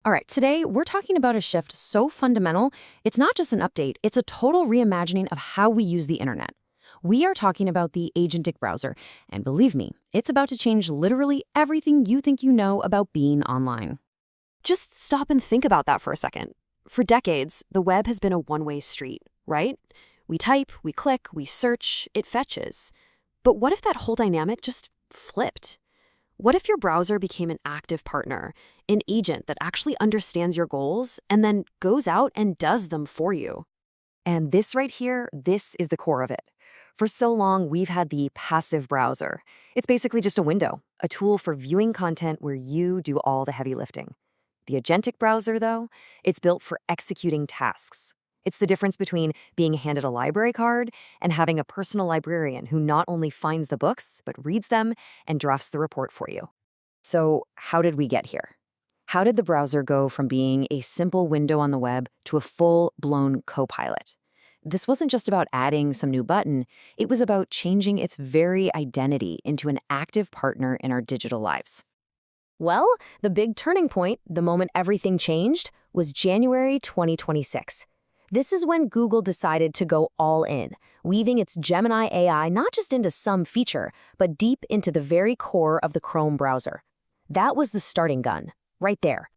All right, today we're talking about a shift so fundamental, it's not just an update, it's a total reimagining of how we use the internet. We are talking about the Agentic browser, and believe me, it's about to change literally everything you think you know about being online. Just stop and think about that for a second. For decades, the web has been a one-way street, right? We type, we click, we search, it fetches. But what if that whole dynamic just flipped? What if your browser became an active partner, an agent that actually understands your goals and then goes out and does them for you? And this right here, this is the core of it. For so long, we've had the passive browser. It's basically just a window, a tool for viewing content where you do all the heavy lifting. The agentic browser, though, it's built for executing tasks. It's the difference between being handed a library card and having a personal librarian who not only finds the books, but reads them and drafts the report for you. So, how did we get here? How did the browser go from being a simple window on the web to a full-blown co-pilot? This wasn't just about adding some new button, it was about changing its very identity into an active partner in our digital lives. Well, the big turning point, the moment everything changed, was January 2026. This is when Google decided to go all in, weaving its Gemini AI not just into some feature, but deep into the very core of the Chrome browser. That was the starting gun, right there.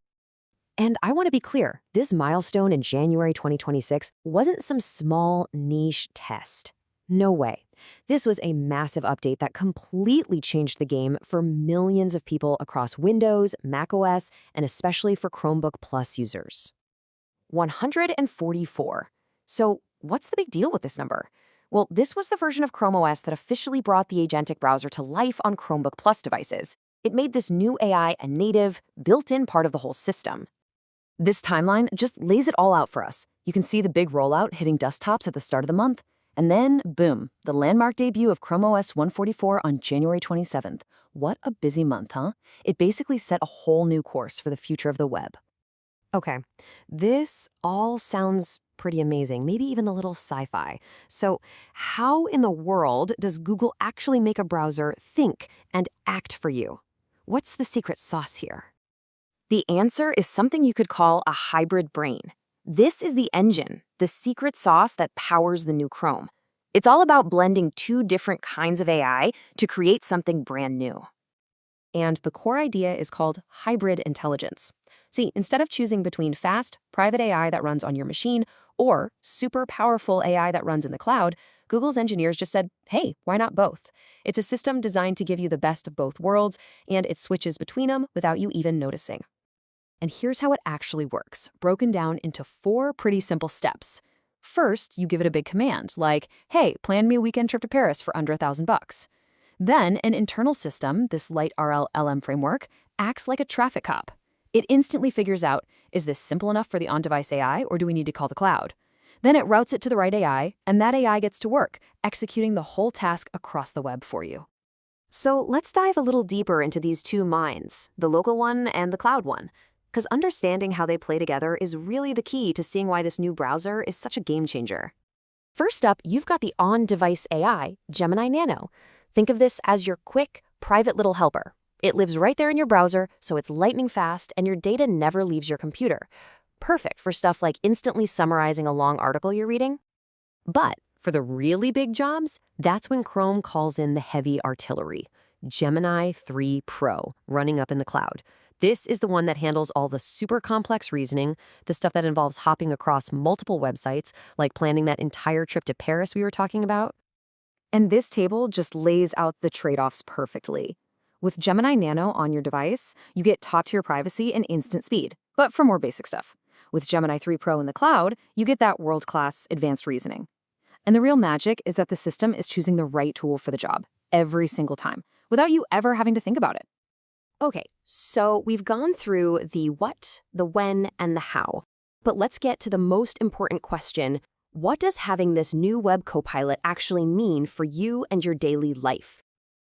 And I want to be clear, this milestone in January 2026 wasn't some small niche test. No way. This was a massive update that completely changed the game for millions of people across Windows, macOS, and especially for Chromebook Plus users. 144. So what's the big deal with this number? Well, this was the version of Chrome OS that officially brought the Agentic browser to life on Chromebook Plus devices. It made this new AI a native, built-in part of the whole system. This timeline just lays it all out for us. You can see the big rollout hitting desktops at the start of the month. And then, boom, the landmark debut of Chrome OS 144 on January 27th. What a busy month, huh? It basically set a whole new course for the future of the web. Okay, this all sounds pretty amazing, maybe even a little sci-fi. So how in the world does Google actually make a browser think and act for you? What's the secret sauce here? The answer is something you could call a hybrid brain. This is the engine, the secret sauce that powers the new Chrome. It's all about blending two different kinds of AI to create something brand new. And the core idea is called hybrid intelligence. See, instead of choosing between fast, private AI that runs on your machine or super powerful AI that runs in the cloud, Google's engineers just said, hey, why not both? It's a system designed to give you the best of both worlds, and it switches between them without you even noticing. And here's how it actually works, broken down into 4 pretty simple steps. First, you give it a big command, like, hey, plan me a weekend trip to Paris for under $1,000. Then, an internal system, this light RL-LM framework, acts like a traffic cop. It instantly figures out, is this simple enough for the on-device AI, or do we need to call the cloud? Then it routes it to the right AI, and that AI gets to work, executing the whole task across the web for you. So let's dive a little deeper into these two minds, the local one and the cloud one, because understanding how they play together is really the key to seeing why this new browser is such a game changer. First up, you've got the on-device AI, Gemini Nano. Think of this as your quick, private little helper. It lives right there in your browser, so it's lightning fast and your data never leaves your computer. Perfect for stuff like instantly summarizing a long article you're reading. But for the really big jobs, that's when Chrome calls in the heavy artillery. Gemini 3 Pro, running up in the cloud. This is the one that handles all the super complex reasoning, the stuff that involves hopping across multiple websites, like planning that entire trip to Paris we were talking about. And this table just lays out the trade-offs perfectly. With Gemini Nano on your device, you get top-tier privacy and instant speed, but for more basic stuff. With Gemini 3 Pro in the cloud, you get that world-class advanced reasoning. And the real magic is that the system is choosing the right tool for the job every single time, without you ever having to think about it. Okay, so we've gone through the what, the when, and the how. But let's get to the most important question. What does having this new web copilot actually mean for you and your daily life?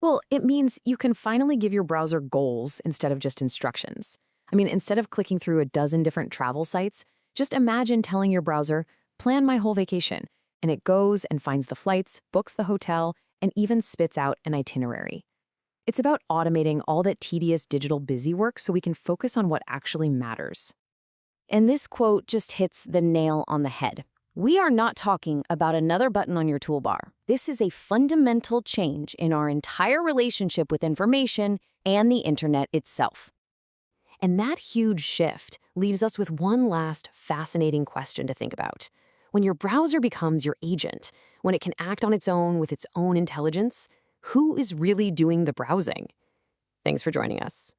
Well, it means you can finally give your browser goals instead of just instructions. I mean, instead of clicking through a dozen different travel sites, just imagine telling your browser, plan my whole vacation, and it goes and finds the flights, books the hotel, and even spits out an itinerary. It's about automating all that tedious digital busy work so we can focus on what actually matters. And this quote just hits the nail on the head. We are not talking about another button on your toolbar. This is a fundamental change in our entire relationship with information and the internet itself. And that huge shift leaves us with one last fascinating question to think about. When your browser becomes your agent, when it can act on its own with its own intelligence, who is really doing the browsing? Thanks for joining us.